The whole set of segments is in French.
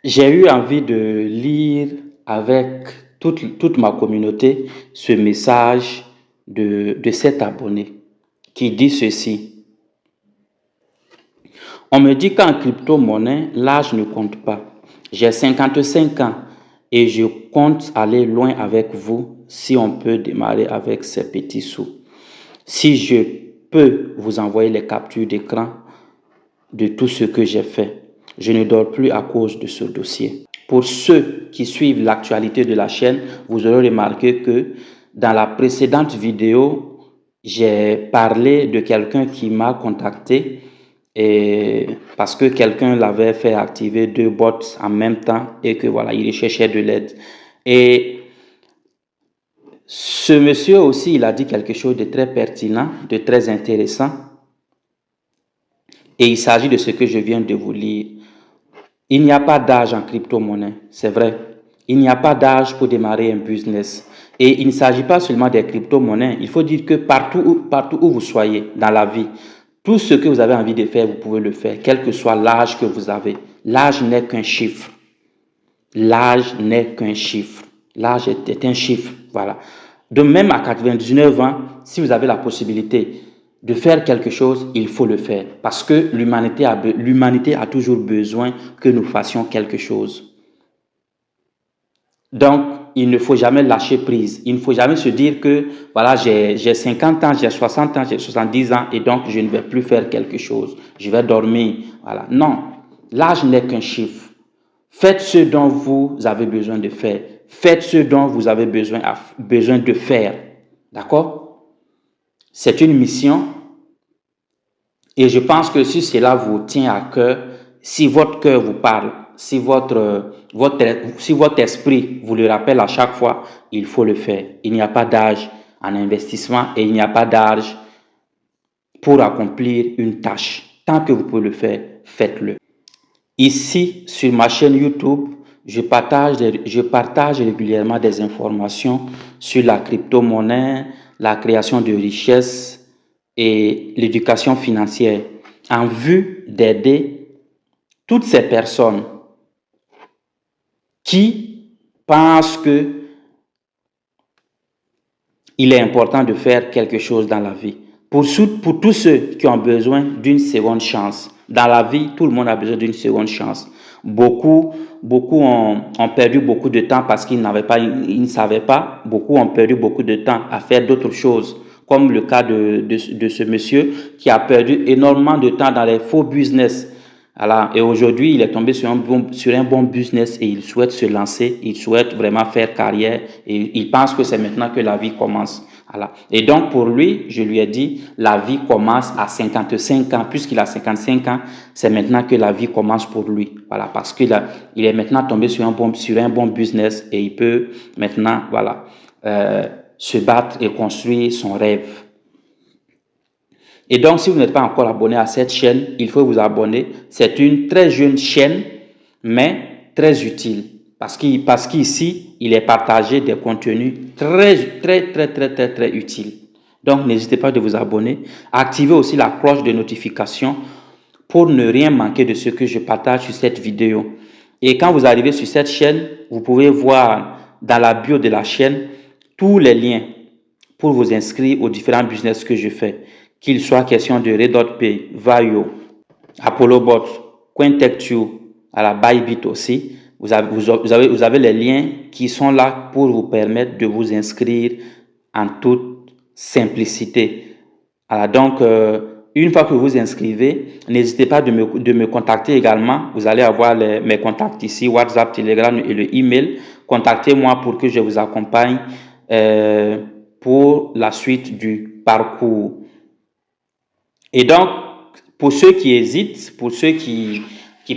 J'ai eu envie de lire avec toute ma communauté ce message de cet abonné qui dit ceci. On me dit qu'en crypto-monnaie, l'âge ne compte pas. J'ai 55 ans et je compte aller loin avec vous si on peut démarrer avec ces petits sous. Si je peux vous envoyer les captures d'écran de tout ce que j'ai fait. Je ne dors plus à cause de ce dossier. Pour ceux qui suivent l'actualité de la chaîne, vous aurez remarqué que dans la précédente vidéo, j'ai parlé de quelqu'un qui m'a contacté et parce que quelqu'un l'avait fait activer 2 bots en même temps et que voilà, il cherchait de l'aide. Et ce monsieur aussi, il a dit quelque chose de très pertinent, de très intéressant. Et il s'agit de ce que je viens de vous lire. Il n'y a pas d'âge en crypto-monnaie, c'est vrai. Il n'y a pas d'âge pour démarrer un business. Et il ne s'agit pas seulement des crypto-monnaies. Il faut dire que partout où vous soyez dans la vie, tout ce que vous avez envie de faire, vous pouvez le faire, quel que soit l'âge que vous avez. L'âge n'est qu'un chiffre. L'âge n'est qu'un chiffre. L'âge est un chiffre, voilà. De même à 99 ans, si vous avez la possibilité de faire quelque chose, il faut le faire. Parce que l'humanité a toujours besoin que nous fassions quelque chose. Donc, il ne faut jamais lâcher prise. Il ne faut jamais se dire que, voilà, j'ai 50 ans, j'ai 60 ans, j'ai 70 ans et donc je ne vais plus faire quelque chose. Je vais dormir. Voilà. Non, l'âge n'est qu'un chiffre. Faites ce dont vous avez besoin de faire. Faites ce dont vous avez besoin de faire. D'accord? C'est une mission. Et je pense que si cela vous tient à cœur, si votre cœur vous parle, si votre esprit vous le rappelle à chaque fois, il faut le faire. Il n'y a pas d'âge en investissement et il n'y a pas d'âge pour accomplir une tâche. Tant que vous pouvez le faire, faites-le. Ici, sur ma chaîne YouTube, je partage régulièrement des informations sur la crypto-monnaie, la création de richesses et l'éducation financière en vue d'aider toutes ces personnes qui pensent que il est important de faire quelque chose dans la vie. Pour tous ceux qui ont besoin d'une seconde chance. Dans la vie, tout le monde a besoin d'une seconde chance. Beaucoup ont perdu beaucoup de temps parce qu'ils ne savaient pas. Beaucoup ont perdu beaucoup de temps à faire d'autres choses. Comme le cas de ce monsieur qui a perdu énormément de temps dans les faux business. Alors, et aujourd'hui, il est tombé sur un bon business et il souhaite se lancer, il souhaite vraiment faire carrière et il pense que c'est maintenant que la vie commence. Voilà. Et donc, pour lui, je lui ai dit, la vie commence à 55 ans. Puisqu'il a 55 ans, c'est maintenant que la vie commence pour lui. Voilà, parce qu'il est maintenant tombé sur un bon business et il peut maintenant, voilà, se battre et construire son rêve. Et donc, si vous n'êtes pas encore abonné à cette chaîne, il faut vous abonner. C'est une très jeune chaîne, mais très utile. Parce qu'ici, il est partagé des contenus très utiles. Donc, n'hésitez pas de vous abonner. Activez aussi la cloche de notification pour ne rien manquer de ce que je partage sur cette vidéo. Et quand vous arrivez sur cette chaîne, vous pouvez voir dans la bio de la chaîne tous les liens pour vous inscrire aux différents business que je fais. Qu'il soit question de Redotpay, Vario, ApolloBot, Cointechtu, à la Bybit aussi. Vous avez les liens qui sont là pour vous permettre de vous inscrire en toute simplicité. Alors donc, une fois que vous vous inscrivez, n'hésitez pas de me contacter également. Vous allez avoir mes contacts ici, WhatsApp, Telegram et le email. Contactez-moi pour que je vous accompagne pour la suite du parcours. Et donc, pour ceux qui hésitent, pour ceux qui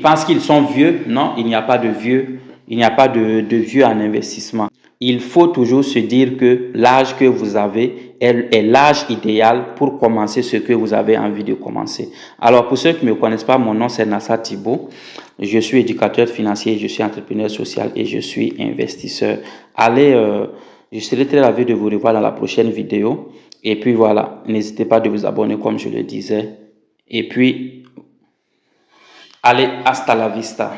pensent qu'ils sont vieux, non, il n'y a pas de vieux, il n'y a pas de vieux en investissement. Il faut toujours se dire que l'âge que vous avez est l'âge idéal pour commencer ce que vous avez envie de commencer. Alors, pour ceux qui ne me connaissent pas, mon nom c'est Nassa Thibault. Je suis éducateur financier, je suis entrepreneur social et je suis investisseur. Allez, je serai très ravi de vous revoir dans la prochaine vidéo. Et puis voilà, n'hésitez pas de vous abonner comme je le disais. Et puis, allez, hasta la vista.